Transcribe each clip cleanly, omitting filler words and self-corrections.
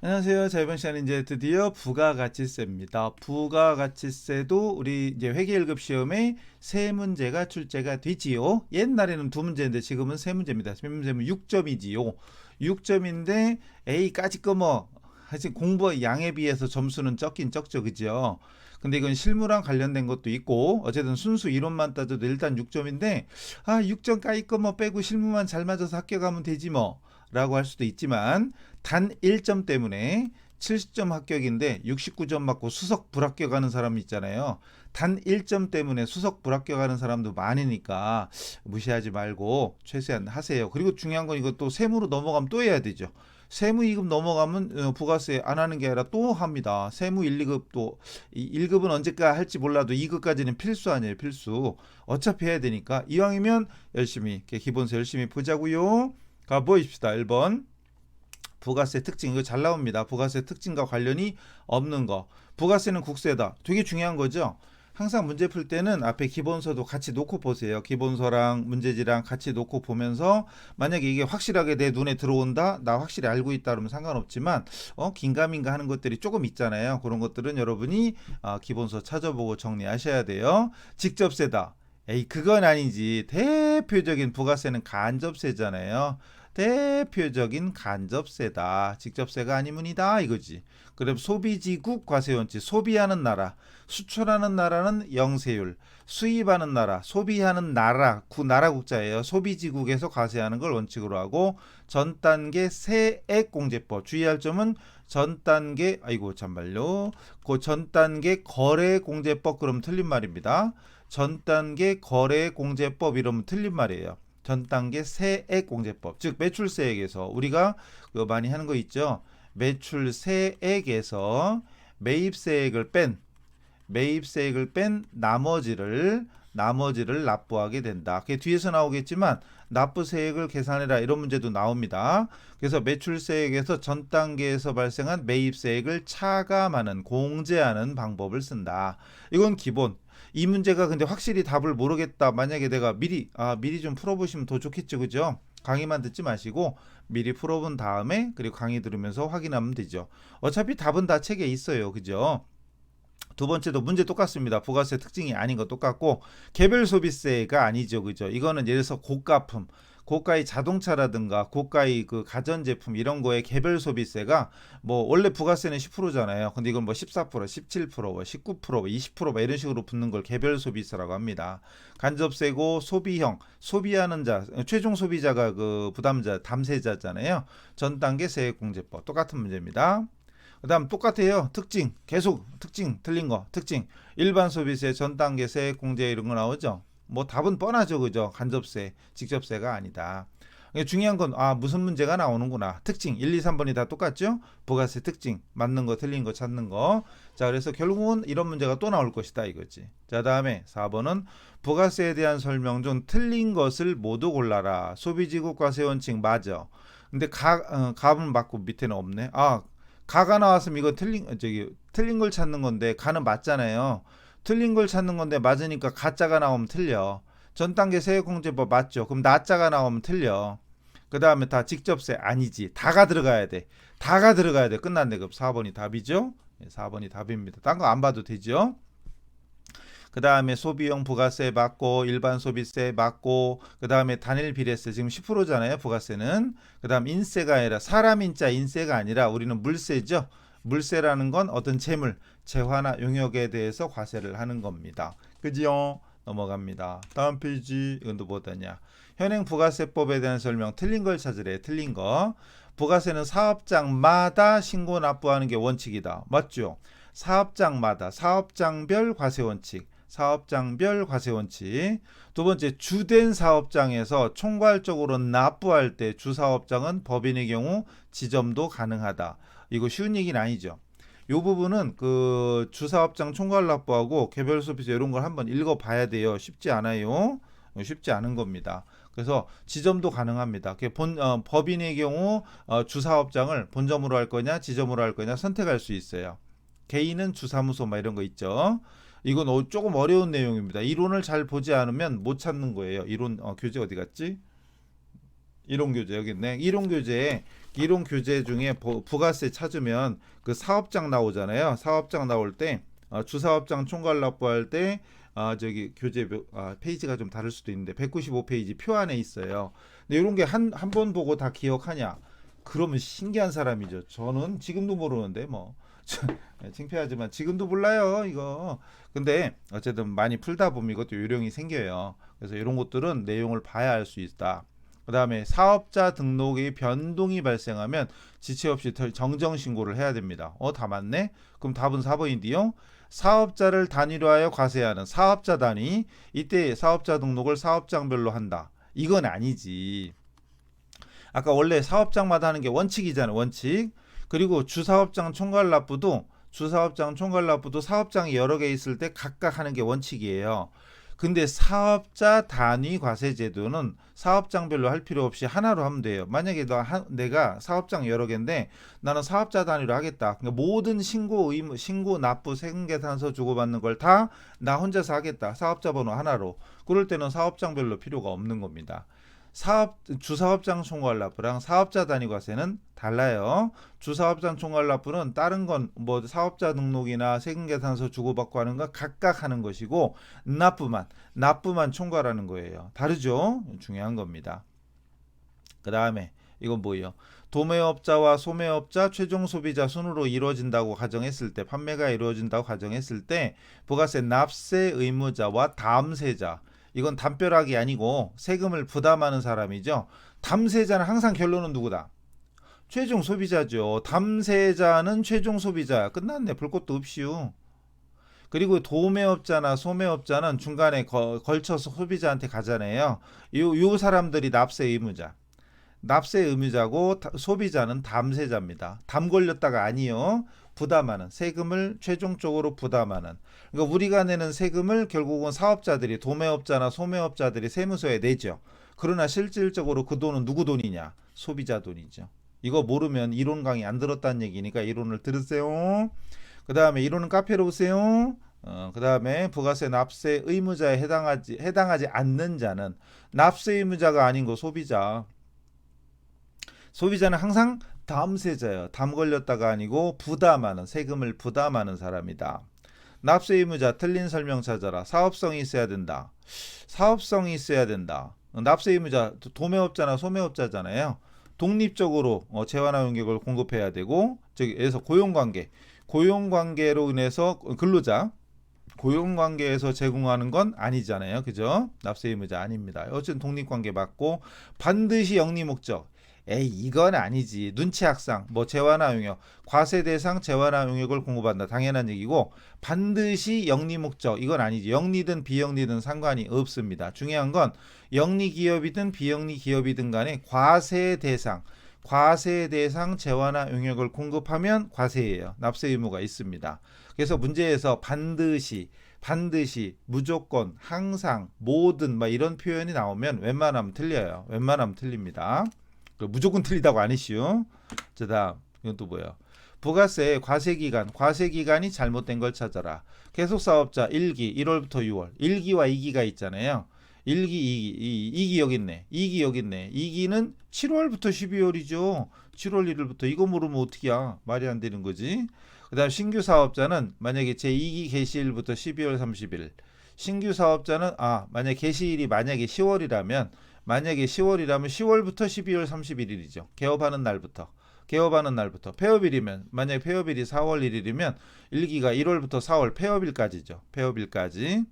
안녕하세요. 자, 이번 시간에 이제 드디어 부가가치세입니다. 부가가치세도 우리 이제 회계 1급 시험에 세 문제가 출제가 되지요. 옛날에는 두 문제인데 지금은 세 문제입니다. 세 문제면 6점이지요. 6점인데 A까지 뭐 사실 공부 양에 비해서 점수는 적긴 적죠. 그죠? 근데 이건 실무랑 관련된 것도 있고 어쨌든 순수 이론만 따져도 일단 6점인데 6점까지 뭐 빼고 실무만 잘 맞아서 합격하면 되지 뭐 라고 할 수도 있지만 단 1점 때문에 70점 합격인데 69점 맞고 수석 불합격하는 사람 있잖아요. 단 1점 때문에 수석 불합격하는 사람도 많으니까 무시하지 말고 최소한 하세요. 그리고 중요한 건 이것도 세무로 넘어가면 또 해야 되죠. 세무 2급 넘어가면 부가세 안 하는 게 아니라 또 합니다. 세무 1, 2급도 1급은 언제까 할지 몰라도 2급까지는 필수 아니에요. 필수. 어차피 해야 되니까 이왕이면 열심히 기본세 열심히 보자고요. 가보십시다. 1번 부가세 특징 이거 잘 나옵니다. 부가세 특징과 관련이 없는 거. 부가세는 국세다. 되게 중요한 거죠. 항상 문제 풀 때는 앞에 기본서도 같이 놓고 보세요. 기본서랑 문제지랑 같이 놓고 보면서 만약에 이게 확실하게 내 눈에 들어온다, 나 확실히 알고 있다 그러면 상관없지만 긴가민가 하는 것들이 조금 있잖아요. 그런 것들은 여러분이 기본서 찾아보고 정리하셔야 돼요. 직접세다. 에이 그건 아니지. 대표적인 부가세는 간접세잖아요. 대표적인 간접세다. 직접세가 아니문이다 이거지. 그럼 소비지국 과세원칙. 소비하는 나라, 수출하는 나라는 영세율, 수입하는 나라, 소비하는 나라, 나라 국자예요. 소비지국에서 과세하는 걸 원칙으로 하고 전단계 세액공제법. 주의할 점은 전단계 그 전단계 거래공제법 그러면 틀린 말입니다. 전단계 거래공제법 이러면 틀린 말이에요. 전단계 세액공제법, 즉 매출세액에서 우리가 많이 하는 거 있죠. 매출세액에서 매입세액을 뺀 나머지를 납부하게 된다. 그게 뒤에서 나오겠지만 납부세액을 계산해라 이런 문제도 나옵니다. 그래서 매출세액에서 전 단계에서 발생한 매입세액을 차감하는 공제하는 방법을 쓴다. 이건 기본. 이 문제가 근데 확실히 답을 모르겠다. 만약에 내가 미리 좀 풀어보시면 더 좋겠죠, 그죠? 강의만 듣지 마시고 미리 풀어본 다음에 그리고 강의 들으면서 확인하면 되죠. 어차피 답은 다 책에 있어요, 그죠? 두 번째도 문제 똑같습니다. 부가세 특징이 아닌 거 똑같고 개별 소비세가 아니죠, 그죠? 이거는 예를 들어서 고가품, 고가의 자동차라든가 고가의 그 가전제품 이런 거에 개별 소비세가 뭐 원래 부가세는 10%잖아요. 근데 이건 뭐 14%, 17%, 19%, 20% 이런 식으로 붙는 걸 개별 소비세라고 합니다. 간접세고 소비형, 소비하는 자, 최종 소비자가 그 부담자, 담세자잖아요. 전 단계 세액공제법 똑같은 문제입니다. 그 다음 똑같아요. 특징 계속 특징 틀린 거 특징 일반 소비세 전 단계 세액 공제 이런 거 나오죠. 뭐 답은 뻔하죠, 그죠? 간접세 직접세가 아니다. 중요한 건 무슨 문제가 나오는구나. 특징 1, 2, 3번이 다 똑같죠? 부가세 특징 맞는 거 틀린 거 찾는 거. 자, 그래서 결국은 이런 문제가 또 나올 것이다 이거지. 자, 다음에 4번은 부가세에 대한 설명 중 틀린 것을 모두 골라라. 소비지국 과세원칙 맞아. 근데 갑은 맞고 밑에는 없네. 가가 나왔으면 이거 틀린 걸 찾는 건데 가는 맞잖아요. 틀린 걸 찾는 건데 맞으니까 가짜가 나오면 틀려. 전 단계 세액공제법 맞죠? 그럼 나짜가 나오면 틀려. 그 다음에 다 직접세 아니지. 다가 들어가야 돼. 다가 들어가야 돼. 끝났네. 그럼 4번이 답이죠? 4번이 답입니다. 딴 거 안 봐도 되죠? 그 다음에 소비용 부가세 맞고 일반 소비세 맞고 그 다음에 단일 비례세 지금 10%잖아요 부가세는. 그 다음 인세가 아니라 사람 인자 인세가 아니라 우리는 물세죠. 물세라는 건 어떤 재물 재화나 용역에 대해서 과세를 하는 겁니다. 그지요? 넘어갑니다. 다음 페이지 이건 또 뭐다냐. 현행 부가세법에 대한 설명 틀린 걸 찾으래. 틀린 거. 부가세는 사업장마다 신고 납부하는 게 원칙이다. 맞죠? 사업장마다 사업장별 과세원칙 사업장별 과세원칙. 두 번째 주된 사업장에서 총괄적으로 납부할 때 주사업장은 법인의 경우 지점도 가능하다. 이거 쉬운 얘기는 아니죠. 이 부분은 그 주사업장 총괄 납부하고 개별 소비세 이런 걸 한번 읽어봐야 돼요. 쉽지 않아요. 쉽지 않은 겁니다. 그래서 지점도 가능합니다. 법인의 경우 주사업장을 본점으로 할 거냐 지점으로 할 거냐 선택할 수 있어요. 개인은 주사무소 이런 거 있죠. 이건 조금 어려운 내용입니다. 이론을 잘 보지 않으면 못 찾는 거예요. 이론 교재 어디 갔지? 이론 교재 여기 있네. 이론 교재에 이론 교재 중에 부가세 찾으면 그 사업장 나오잖아요. 사업장 나올 때 주사업장 총괄 납부할 때 저기 교재 페이지가 좀 다를 수도 있는데 195페이지 표 안에 있어요. 근데 이런 게 한 번 보고 다 기억하냐? 그러면 신기한 사람이죠. 저는 지금도 모르는데 뭐 창피하지만 지금도 몰라요 이거. 근데 어쨌든 많이 풀다 보면 이것도 요령이 생겨요. 그래서 이런 것들은 내용을 봐야 알 수 있다. 그 다음에 사업자 등록의 변동이 발생하면 지체 없이 정정 신고를 해야 됩니다. 다 맞네? 그럼 답은 4번인데요. 사업자를 단위로하여 과세하는 사업자 단위, 이때 사업자 등록을 사업장별로 한다. 이건 아니지. 아까 원래 사업장마다 하는 게 원칙이잖아요. 원칙. 그리고 주사업장 총괄 납부도 사업장이 여러 개 있을 때 각각 하는 게 원칙이에요. 근데 사업자 단위 과세 제도는 사업장별로 할 필요 없이 하나로 하면 돼요. 만약에 내가 사업장 여러 개인데 나는 사업자 단위로 하겠다. 그러니까 모든 신고 의무, 신고 납부 세금계산서 주고받는 걸 다 나 혼자서 하겠다. 사업자 번호 하나로. 그럴 때는 사업장별로 필요가 없는 겁니다. 주사업장 총괄 납부랑 사업자 단위 과세는 달라요. 주사업장 총괄 납부는 다른 건 뭐 사업자 등록이나 세금계산서 주고받고 하는 거 각각 하는 것이고, 납부만 총괄하는 거예요. 다르죠? 중요한 겁니다. 그 다음에 이건 뭐예요? 도매업자와 소매업자 최종 소비자 순으로 이루어진다고 가정했을 때, 판매가 이루어진다고 가정했을 때 부가세 납세 의무자와 담세자, 이건 담벼락이 아니고 세금을 부담하는 사람이죠. 담세자는 항상 결론은 누구다? 최종 소비자죠. 담세자는 최종 소비자야. 끝났네. 볼 것도 없이요. 그리고 도매업자나 소매업자는 중간에 걸쳐서 소비자한테 가잖아요. 요 사람들이 납세 의무자. 납세 의무자고 소비자는 담세자입니다. 담 걸렸다가 아니요. 부담하는, 세금을 최종적으로 부담하는. 그러니까 우리가 내는 세금을 결국은 사업자들이, 도매업자나 소매업자들이 세무서에 내죠. 그러나 실질적으로 그 돈은 누구 돈이냐? 소비자 돈이죠. 이거 모르면 이론 강의 안 들었다는 얘기니까 이론을 들으세요. 그 다음에 이론은 카페로 오세요. 그 다음에 부가세 납세 의무자에 해당하지 않는 자는 납세 의무자가 아닌 거 소비자. 소비자는 항상 담세자예요. 담 걸렸다가 아니고 부담하는, 세금을 부담하는 사람이다. 납세 의무자 틀린 설명 찾아라. 사업성이 있어야 된다. 사업성이 있어야 된다. 납세 의무자 도매업자나 소매업자잖아요. 독립적으로 재화나 용역을 공급해야 되고, 저기에서 고용관계로 인해서 근로자 고용관계에서 제공하는 건 아니잖아요. 그죠? 납세 의무자 아닙니다. 어쨌든 독립관계 맞고, 반드시 영리 목적. 이건 아니지. 눈치학상, 재화나 용역, 과세 대상 재화나 용역을 공급한다. 당연한 얘기고, 반드시 영리 목적, 이건 아니지. 영리든 비영리든 상관이 없습니다. 중요한 건 영리 기업이든 비영리 기업이든 간에 과세 대상 재화나 용역을 공급하면 과세예요. 납세 의무가 있습니다. 그래서 문제에서 반드시, 무조건, 항상, 모든 이런 표현이 나오면 웬만하면 틀려요. 웬만하면 틀립니다. 무조건 틀리다고 아니시오. 자, 다음 이건 또 뭐예요? 부가세 과세기간이 잘못된 걸 찾아라. 계속사업자 1기 1월부터 6월, 1기와 2기가 있잖아요. 1기, 2기 여기 있네. 2기 여기 있네. 2기는 7월부터 12월이죠. 7월 1일부터. 이거 모르면 어떡이야. 말이 안 되는 거지. 그 다음 신규 사업자는 만약에 제2기 개시일부터 12월 30일. 신규 사업자는 만약 개시일이 만약에 10월이라면 10월부터 12월 31일이죠. 개업하는 날부터. 폐업일이면, 만약에 폐업일이 4월 1일이면 1기가 1월부터 4월 폐업일까지죠. 폐업일까지.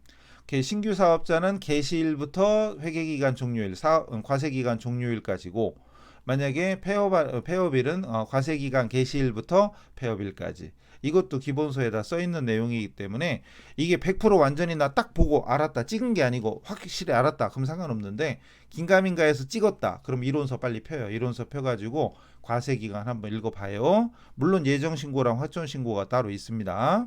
신규 사업자는 개시일부터 회계기간 종료일, 과세기간 종료일까지고, 만약에 폐업일은 과세기간 개시일부터 폐업일까지. 이것도 기본서에다 써있는 내용이기 때문에 이게 100% 완전히 나 딱 보고 알았다, 찍은 게 아니고 확실히 알았다 그럼 상관없는데, 긴가민가해서 찍었다 그럼 이론서 빨리 펴요. 이론서 펴가지고 과세기간 한번 읽어봐요. 물론 예정신고랑 화천신고가 따로 있습니다.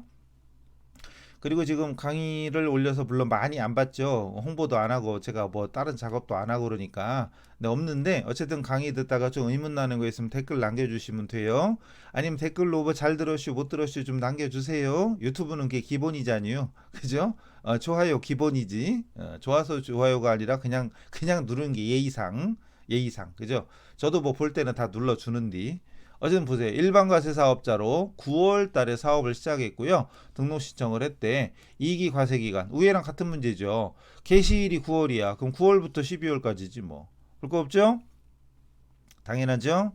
그리고 지금 강의를 올려서 물론 많이 안 봤죠. 홍보도 안 하고 제가 다른 작업도 안 하고 그러니까. 네, 없는데 어쨌든 강의 듣다가 좀 의문 나는 거 있으면 댓글 남겨주시면 돼요. 아니면 댓글로 잘 들었슈 못 들었슈 좀 남겨주세요. 유튜브는 그게 기본이잖아요. 그죠? 좋아요 기본이지. 좋아서 좋아요가 아니라 그냥 누르는 게 예의상. 예의상. 그죠? 저도 뭐 볼 때는 다 눌러주는디. 어쨌든 보세요. 일반과세 사업자로 9월 달에 사업을 시작했고요. 등록 신청을 했대. 이기 과세 기간. 위에랑 같은 문제죠. 개시일이 9월이야. 그럼 9월부터 12월까지지 뭐. 그럴 거 없죠? 당연하죠?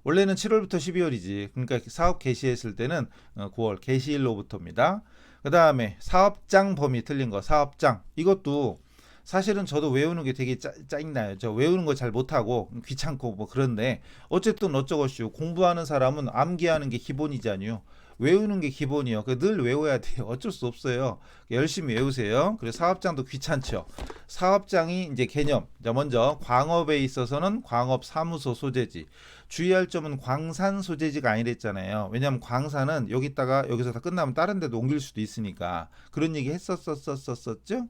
원래는 7월부터 12월이지. 그러니까 사업 개시했을 때는 9월 개시일로부터입니다. 그 다음에 사업장 범위 틀린 거. 사업장. 이것도 사실은 저도 외우는 게 되게 짜증나요. 저 외우는 거 잘 못하고 귀찮고 뭐 그런데 어쨌든 어쩌고쇼 공부하는 사람은 암기하는 게 기본이잖아요. 외우는 게 기본이요. 늘 외워야 돼요. 어쩔 수 없어요. 열심히 외우세요. 그리고 사업장도 귀찮죠. 사업장이 이제 개념. 자, 먼저 광업에 있어서는 광업사무소 소재지. 주의할 점은 광산 소재지가 아니랬잖아요. 왜냐하면 광산은 여기다가 여기서 다 끝나면 다른 데도 옮길 수도 있으니까 그런 얘기 했었었죠.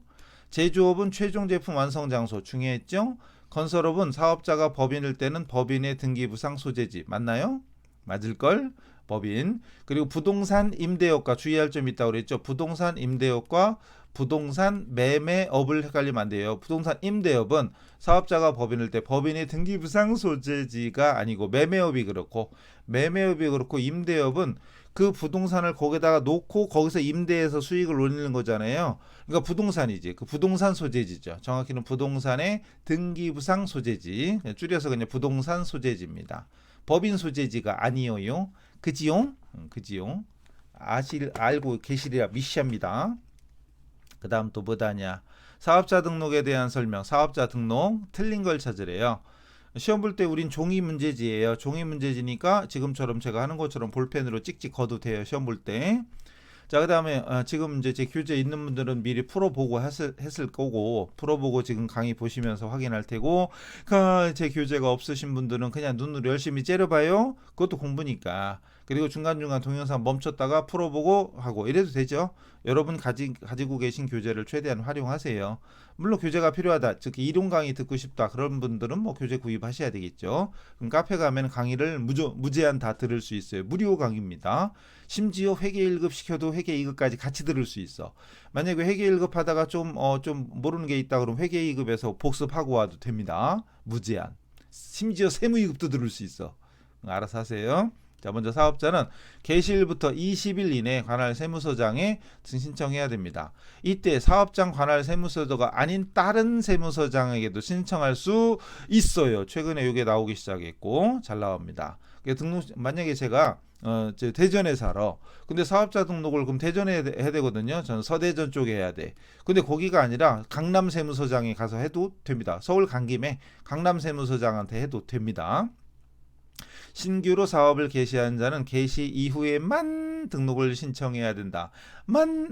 제조업은 최종 제품 완성 장소 중요했죠. 건설업은 사업자가 법인일 때는 법인의 등기부상 소재지. 맞나요? 맞을걸? 법인. 그리고 부동산 임대업과 주의할 점이 있다고 그랬죠. 부동산 임대업과 부동산 매매업을 헷갈리면 안 돼요. 부동산 임대업은 사업자가 법인일 때 법인의 등기부상 소재지가 아니고 매매업이 그렇고 임대업은 그 부동산을 거기다가 놓고 거기서 임대해서 수익을 올리는 거잖아요. 그러니까 부동산이지. 그 부동산 소재지죠. 정확히는 부동산의 등기부상 소재지. 줄여서 그냥 부동산 소재지입니다. 법인 소재지가 아니에요. 그지요? 그지요? 알고 계시리라 미시합니다. 그 다음 또 뭐다냐. 사업자 등록에 대한 설명. 사업자 등록 틀린 걸 찾으래요. 시험 볼 때 우린 종이 문제지예요. 종이 문제지니까 지금처럼 제가 하는 것처럼 볼펜으로 찍찍 거도 돼요. 시험 볼 때. 자, 그 다음에 지금 이제 제 교재 있는 분들은 미리 풀어보고 했을 거고, 풀어보고 지금 강의 보시면서 확인할 테고, 제 교재가 없으신 분들은 그냥 눈으로 열심히 째려봐요. 그것도 공부니까. 그리고 중간중간 동영상 멈췄다가 풀어보고 하고 이래도 되죠. 여러분 가지고 계신 교재를 최대한 활용하세요. 물론 교재가 필요하다, 즉 이론 강의 듣고 싶다 그런 분들은 뭐 교재 구입하셔야 되겠죠. 그럼 카페 가면 강의를 무제한 다 들을 수 있어요. 무료 강의입니다. 심지어 회계 1급 시켜도 회계 2급까지 같이 들을 수 있어. 만약에 회계 1급 하다가 좀 모르는 게 있다 그러면 회계 2급에서 복습하고 와도 됩니다. 무제한. 심지어 세무 2급도 들을 수 있어. 알아서 하세요. 자, 먼저 사업자는 개시일부터 20일 이내 관할 세무서장에 신청해야 됩니다. 이때 사업장 관할 세무서가 아닌 다른 세무서장에게도 신청할 수 있어요. 최근에 이게 나오기 시작했고 잘 나옵니다. 만약에 제가 대전에 살아. 근데 사업자 등록을 그럼 대전에 해야 되거든요. 저는 서대전 쪽에 해야 돼. 근데 거기가 아니라 강남 세무서장에 가서 해도 됩니다. 서울 간 김에 강남 세무서장한테 해도 됩니다. 신규로 사업을 개시한 자는 개시 이후에만 등록을 신청해야 된다.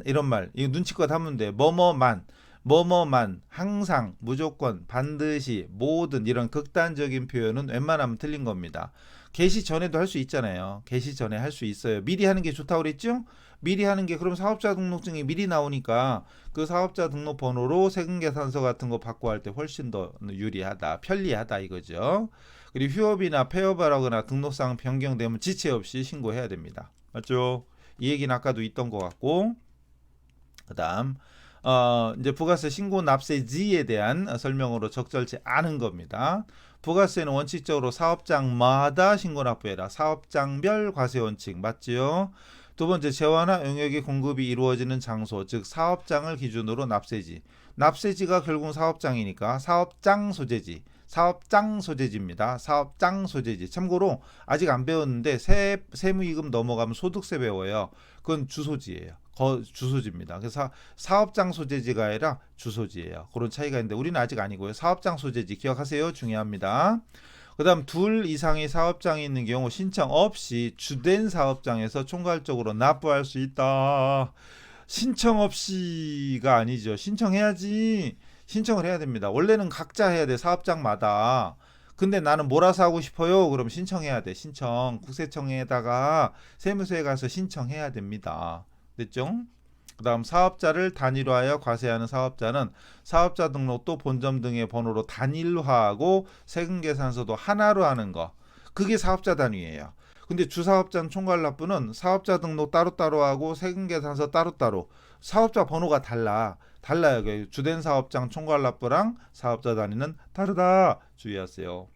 이런 말 이거 눈치껏 하면 돼. 뭐뭐만 항상 무조건 반드시 모든 이런 극단적인 표현은 웬만하면 틀린 겁니다. 개시 전에도 할 수 있잖아요. 개시 전에 할 수 있어요. 미리 하는 게 좋다고 그랬죠? 미리 하는 게 그럼 사업자 등록증이 미리 나오니까 그 사업자 등록 번호로 세금계산서 같은 거 받고 할 때 훨씬 더 유리하다, 편리하다 이거죠. 그리고 휴업이나 폐업하거나 등록상 변경되면 지체 없이 신고해야 됩니다. 맞죠? 이 얘기는 아까도 있던 것 같고, 그다음 이제 부가세 신고 납세지에 대한 설명으로 적절치 않은 겁니다. 부가세는 원칙적으로 사업장마다 신고 납부해라. 사업장별 과세 원칙 맞지요? 두 번째, 재화나 용역의 공급이 이루어지는 장소, 즉 사업장을 기준으로 납세지. 납세지가 결국은 사업장이니까 사업장 소재지입니다. 사업장 소재지. 참고로 아직 안 배웠는데 세무이금 넘어가면 소득세 배워요. 그건 주소지예요. 주소지입니다. 그래서 사업장 소재지가 아니라 주소지예요. 그런 차이가 있는데 우리는 아직 아니고요. 사업장 소재지 기억하세요. 중요합니다. 그 다음 둘 이상의 사업장이 있는 경우 신청 없이 주된 사업장에서 총괄적으로 납부할 수 있다. 신청 없이가 아니죠. 신청해야지. 신청을 해야 됩니다. 원래는 각자 해야 돼. 사업장마다. 근데 나는 몰아서 하고 싶어요. 그럼 신청해야 돼. 신청. 국세청에다가 세무서에 가서 신청해야 됩니다. 됐죠? 그 다음 사업자를 단일화하여 과세하는 사업자는 사업자 등록도 본점 등의 번호로 단일화하고 세금계산서도 하나로 하는 거. 그게 사업자 단위예요. 근데 주사업장 총괄납부는 사업자 등록 따로따로 하고 세금계산서 따로따로. 사업자 번호가 달라요. 주된 사업장 총괄납부랑 사업자 단위는 다르다. 주의하세요.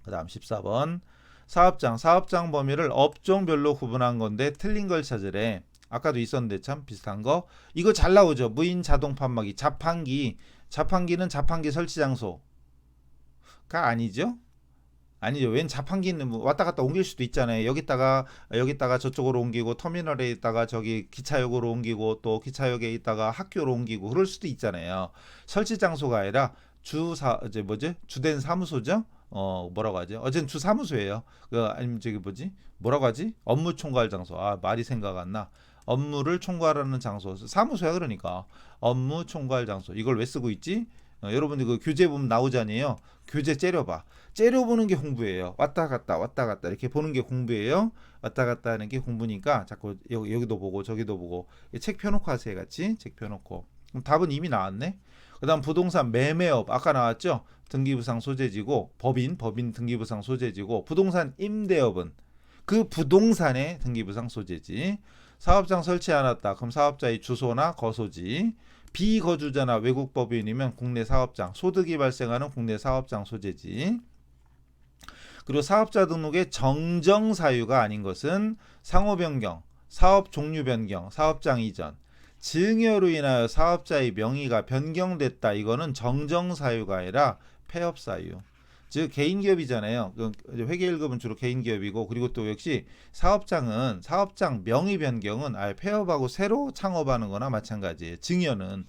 그 다음 14번. 사업장 범위를 업종별로 구분한 건데 틀린 걸 찾으래. 아까도 있었는데 참 비슷한 거. 이거 잘 나오죠. 무인 자동 판매기, 자판기는 자판기 설치 장소가 아니죠. 아니죠. 웬 자판기는 뭐 왔다 갔다 옮길 수도 있잖아요. 여기다가 저쪽으로 옮기고 터미널에 있다가 저기 기차역으로 옮기고 또 기차역에 있다가 학교로 옮기고 그럴 수도 있잖아요. 설치 장소가 아니라 주된 사무소죠. 뭐라고 하죠? 어쨌든 주 사무소예요. 아니면 저기 뭐라고 하지? 업무 총괄 장소. 아, 말이 생각 안 나. 업무를 총괄하는 장소. 사무소야 그러니까. 업무 총괄 장소. 이걸 왜 쓰고 있지? 여러분들 그 교재 보면 나오잖아요. 교재 째려봐. 째려보는 게 공부예요. 왔다 갔다 이렇게 보는 게 공부예요. 왔다 갔다 하는 게 공부니까 자꾸 여기도 보고 저기도 보고 책 펴놓고 하세요. 같이 책 펴놓고. 그럼 답은 이미 나왔네. 그 다음 부동산 매매업 아까 나왔죠. 등기부상 소재지고 법인 등기부상 소재지고 부동산 임대업은 그 부동산의 등기부상 소재지. 사업장 설치 않았다. 그럼 사업자의 주소나 거소지. 비거주자나 외국 법인이면 국내 사업장, 소득이 발생하는 국내 사업장 소재지. 그리고 사업자 등록의 정정 사유가 아닌 것은 상호 변경, 사업 종류 변경, 사업장 이전, 증여로 인하여 사업자의 명의가 변경됐다. 이거는 정정 사유가 아니라 폐업 사유. 즉 개인 기업이잖아요. 회계 1급은 주로 개인 기업이고 그리고 또 역시 사업장 명의 변경은 아예 폐업하고 새로 창업하는 거나 마찬가지예요. 증여는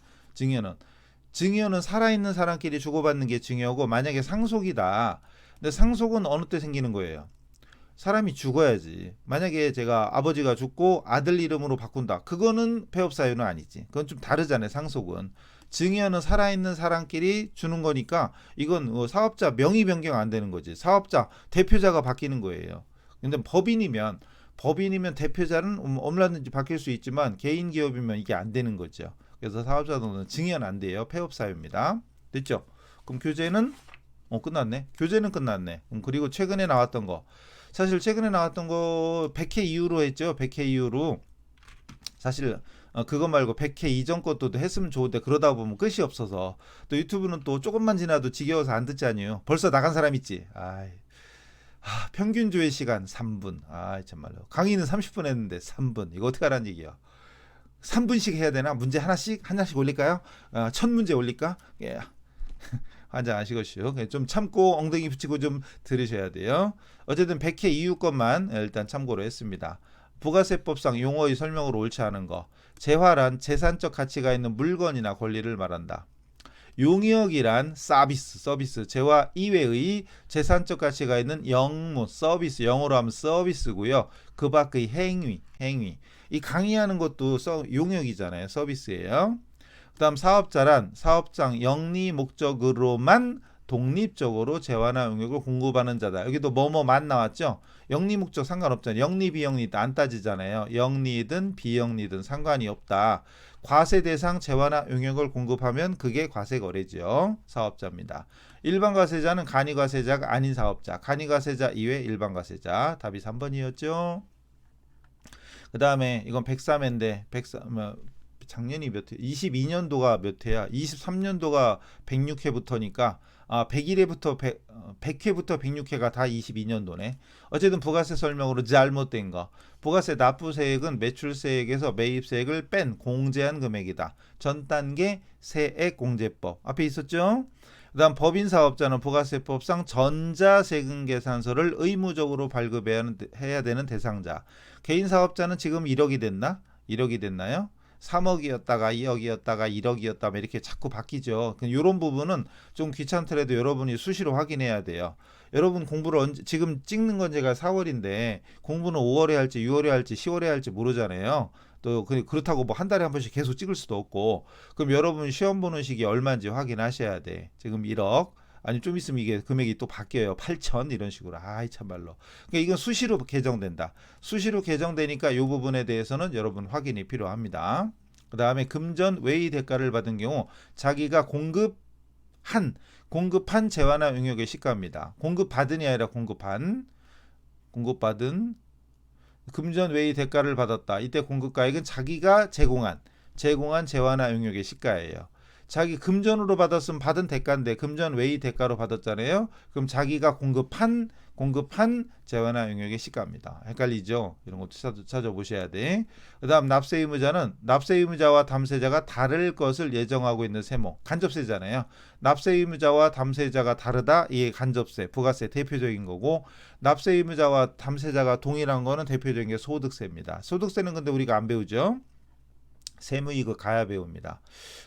살아있는 사람끼리 주고받는 게 증여고 만약에 상속이다. 근데 상속은 어느 때 생기는 거예요? 사람이 죽어야지. 만약에 제가 아버지가 죽고 아들 이름으로 바꾼다. 그거는 폐업 사유는 아니지. 그건 좀 다르잖아요. 상속은. 증여는 살아있는 사람끼리 주는 거니까 이건 사업자 명의 변경 안 되는 거지. 사업자 대표자가 바뀌는 거예요. 근데 법인이면 대표자는 얼마든지 바뀔 수 있지만 개인 기업이면 이게 안 되는 거죠. 그래서 사업자 등록은 증여는 안 돼요. 폐업 사유입니다. 됐죠? 그럼 교재는 끝났네. 교재는 끝났네. 그리고 최근에 나왔던 거. 사실 최근에 나왔던 거 100회 이후로 했죠. 100회 이후로. 사실 그거 말고 100회 이전 것도 했으면 좋은데 그러다 보면 끝이 없어서 또 유튜브는 또 조금만 지나도 지겨워서 안 듣잖아요. 벌써 나간 사람 있지. 평균 조회 시간 3분. 정말로. 강의는 30분 했는데 3분. 이거 어떻게 하라는 얘기야. 3분씩 해야 되나? 문제 하나씩 올릴까요? 1000문제 올릴까? 예. 환장하시고요. 좀 참고 엉덩이 붙이고 좀 들으셔야 돼요. 어쨌든 100회 이후 것만 일단 참고로 했습니다. 부가세법상 용어의 설명으로 옳지 않은 거. 재화란 재산적 가치가 있는 물건이나 권리를 말한다. 용역이란 서비스, 재화 이외의 재산적 가치가 있는 영무, 서비스, 영어로 하면 서비스고요. 그 밖의 행위. 이 강의하는 것도 용역이잖아요. 서비스예요. 그 다음 사업자란 사업장 영리 목적으로만 독립적으로 재화나 용역을 공급하는 자다. 여기도 뭐뭐만 나왔죠. 영리 목적 상관없잖아요. 영리 비영리 안 따지잖아요. 영리든 비영리든 상관이 없다. 과세 대상 재화나 용역을 공급하면 그게 과세거래죠. 사업자입니다. 일반 과세자는 간이 과세자가 아닌 사업자. 간이 과세자 이외 일반 과세자. 답이 3번이었죠. 그 다음에 이건 103회인데 작년이 몇 회? 22년도가 몇 회야? 23년도가 106회부터니까 101회부터 100회부터 106회가 다 22년도네. 어쨌든 부가세 설명으로 잘못된 거. 부가세 납부세액은 매출세액에서 매입세액을 뺀 공제한 금액이다. 전 단계 세액공제법 앞에 있었죠? 그 다음 법인사업자는 부가세법상 전자세금계산서를 의무적으로 발급해야 되는 대상자. 개인사업자는 지금 1억이 됐나? 1억이 됐나요? 3억이었다가 2억이었다가 1억이었다가 이렇게 자꾸 바뀌죠. 이런 부분은 좀 귀찮더라도 여러분이 수시로 확인해야 돼요. 여러분 공부를 지금 찍는 건 제가 4월인데 공부는 5월에 할지 6월에 할지 10월에 할지 모르잖아요. 또 그렇다고 뭐 한 달에 한 번씩 계속 찍을 수도 없고 그럼 여러분 시험 보는 시기 얼마인지 확인하셔야 돼. 지금 1억 아니 좀 있으면 이게 금액이 또 바뀌어요. 8천 이런 식으로. 참말로. 그러니까 이건 수시로 개정된다. 수시로 개정되니까 이 부분에 대해서는 여러분 확인이 필요합니다. 그 다음에 금전 외의 대가를 받은 경우 자기가 공급한 재화나 용역의 시가입니다. 공급받은이 아니라 공급받은 금전 외의 대가를 받았다. 이때 공급가액은 자기가 제공한 재화나 용역의 시가예요. 자기 금전으로 받았으면 받은 대가인데 금전 외의 대가로 받았잖아요. 그럼 자기가 공급한 재화나 용역의 시가입니다. 헷갈리죠? 이런 것도 찾아보셔야 돼. 그 다음 납세 의무자는 납세 의무자와 담세자가 다를 것을 예정하고 있는 세무, 간접세잖아요. 납세 의무자와 담세자가 다르다, 이게 간접세, 부가세 대표적인 거고, 납세 의무자와 담세자가 동일한 거는 대표적인 게 소득세입니다. 소득세는 근데 우리가 안 배우죠. 세무이익을 가야 배웁니다.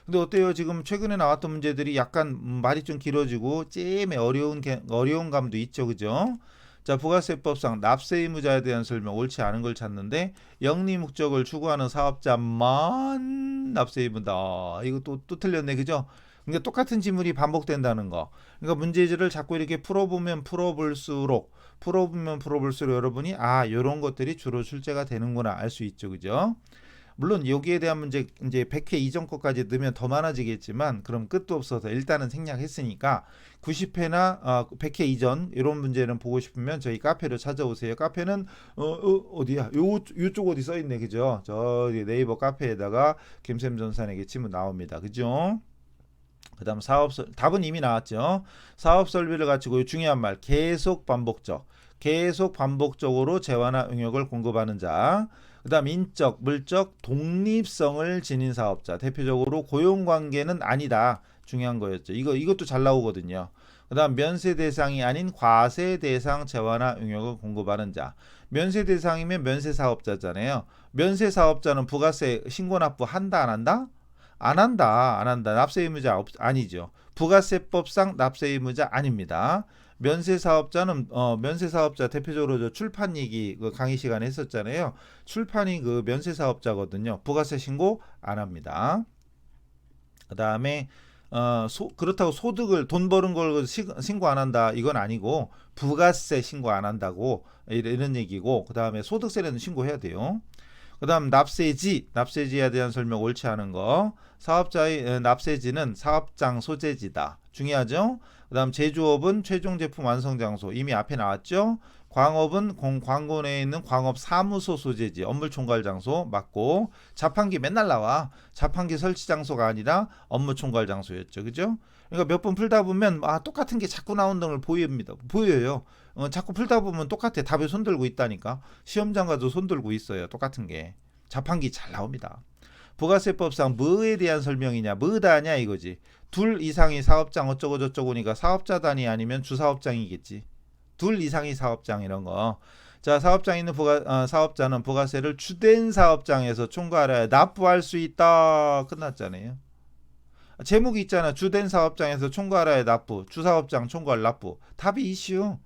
근데 어때요? 지금 최근에 나왔던 문제들이 약간 말이 좀 길어지고 찜에 어려운 감도 있죠, 그죠? 자, 부가세법상 납세 의무자에 대한 설명 옳지 않은 걸 찾는데 영리 목적을 추구하는 사업자만 납세 의무다. 이거 또 틀렸네, 그죠? 그러니까 똑같은 지문이 반복된다는 거. 그러니까 문제지를 자꾸 이렇게 풀어보면 풀어볼수록 여러분이 이런 것들이 주로 출제가 되는구나 알 수 있죠, 그죠? 물론 여기에 대한 문제 이제 100회 이전 것까지 넣으면 더 많아지겠지만 그럼 끝도 없어서 일단은 생략했으니까 90회나 100회 이전 이런 문제는 보고 싶으면 저희 카페로 찾아오세요. 카페는 어디야? 요쪽 어디 써 있네, 그죠? 저 네이버 카페에다가 김샘전산에게 치면 나옵니다, 그죠? 그다음 답은 이미 나왔죠. 사업 설비를 갖추고 중요한 말 계속 반복적으로 재화나 용역을 공급하는 자. 그 다음 인적, 물적, 독립성을 지닌 사업자. 대표적으로 고용관계는 아니다. 중요한 거였죠. 이것도 잘 나오거든요. 그 다음 면세 대상이 아닌 과세 대상 재화나 용역을 공급하는 자. 면세 대상이면 면세 사업자잖아요. 면세 사업자는 부가세 신고 납부 한다, 안 한다? 안 한다. 납세 의무자 아니죠. 부가세법상 납세 의무자 아닙니다. 면세 사업자 대표적으로 저 출판 얘기 그 강의 시간에 했었잖아요. 출판이 그 면세 사업자거든요. 부가세 신고 안 합니다. 그다음에 그렇다고 소득을 돈 버는 걸 신고 안 한다 이건 아니고 부가세 신고 안 한다고 이런 얘기고, 그다음에 소득세는 신고해야 돼요. 그다음 납세지에 대한 설명 옳지 않은 거. 사업자의 납세지는 사업장 소재지다. 중요하죠. 그다음 제조업은 최종 제품 완성 장소 이미 앞에 나왔죠. 광업은 광고 내에 있는 광업 사무소 소재지 업무 총괄 장소 맞고, 자판기 맨날 나와. 자판기 설치 장소가 아니라 업무 총괄 장소였죠, 그죠? 그러니까 몇 번 풀다 보면 똑같은 게 자꾸 나오는 걸 보여요. 자꾸 풀다 보면 똑같아. 답에 손 들고 있다니까. 시험장 가도 손 들고 있어요. 똑같은 게. 자판기 잘 나옵니다. 부가세법상 뭐에 대한 설명이냐, 뭐다냐 이거지. 둘 이상의 사업장 어쩌고 저쩌고니까 사업자 단위 아니면 주사업장이겠지. 둘 이상의 사업장 이런 거. 자, 사업장 있는 사업자는 부가세를 주된 사업장에서 총괄하여 납부할 수 있다. 끝났잖아요. 제목이 있잖아. 주된 사업장에서 총괄하여 납부, 주사업장 총괄 납부. 답이 이슈.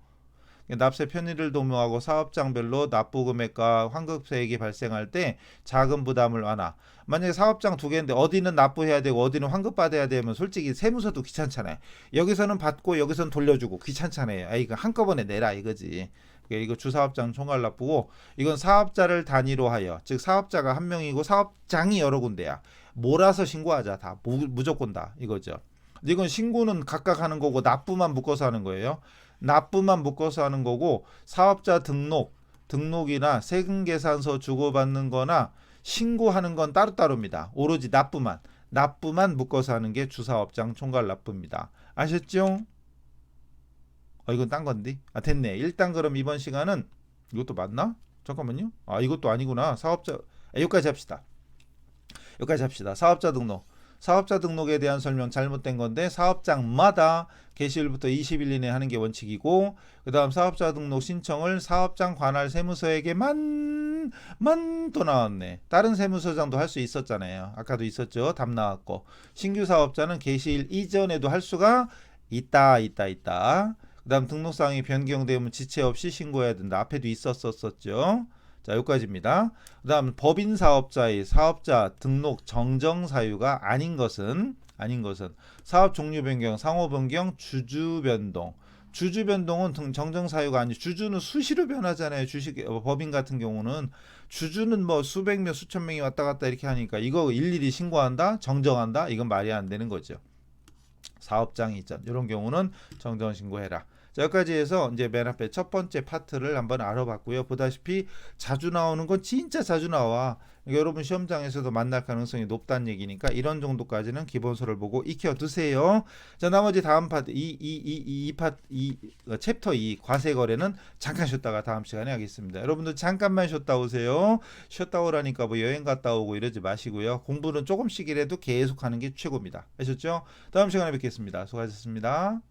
납세 편의를 도모하고 사업장별로 납부 금액과 환급세액이 발생할 때 자금 부담을 완화. 만약에 사업장 두 개인데 어디는 납부해야 되고 어디는 환급받아야 되면 솔직히 세무서도 귀찮잖아요. 여기서는 받고 여기서는 돌려주고 귀찮잖아요. 이거 한꺼번에 내라 이거지. 이거 주사업장 총괄 납부고, 이건 사업자를 단위로 하여, 즉 사업자가 한 명이고 사업장이 여러 군데야. 몰아서 신고하자. 다 무조건 다 이거죠. 이건 신고는 각각 하는 거고 납부만 묶어서 하는 거예요. 납부만 묶어서 하는 거고, 사업자 등록이나 세금계산서 주고받는 거나 신고하는 건 따로따로입니다. 오로지 납부만 묶어서 하는 게 주사업장 총괄 납부입니다. 아셨죠? 이건 딴 건데. 됐네. 일단 그럼 이번 시간은 이것도 맞나? 잠깐만요. 이것도 아니구나. 여기까지 합시다. 사업자 등록에 대한 설명 잘못된 건데, 사업장마다 개시일부터 20일 이내에 하는 게 원칙이고, 그 다음 사업자 등록 신청을 사업장 관할 세무서에게만 또 나왔네. 다른 세무서장도 할 수 있었잖아요. 아까도 있었죠. 답 나왔고, 신규 사업자는 개시일 이전에도 할 수가 있다. 그 다음 등록사항이 변경되면 지체 없이 신고해야 된다. 앞에도 있었었죠. 자, 여기까지입니다. 그 다음 법인 사업자의 사업자 등록 정정 사유가 아닌 것은 사업 종류 변경, 상호 변경, 주주 변동. 주주 변동은 정정 사유가 아니고, 주주는 수시로 변하잖아요. 법인 같은 경우는 주주는 뭐 수백 명 수천 명이 왔다 갔다 이렇게 하니까 이거 일일이 신고한다, 정정한다, 이건 말이 안 되는 거죠. 사업장 이전 이런 경우는 정정 신고해라. 자, 여기까지 해서 이제 맨 앞에 첫 번째 파트를 한번 알아봤고요. 보다시피 자주 나오는 건 진짜 자주 나와. 여러분 시험장에서도 만날 가능성이 높다는 얘기니까 이런 정도까지는 기본서를 보고 익혀두세요. 자, 나머지 다음 파트 챕터 2 과세 거래는 잠깐 쉬었다가 다음 시간에 하겠습니다. 여러분들 잠깐만 쉬었다 오세요. 쉬었다 오라니까 뭐 여행 갔다 오고 이러지 마시고요. 공부는 조금씩이라도 계속 하는 게 최고입니다. 아셨죠? 다음 시간에 뵙겠습니다. 수고하셨습니다.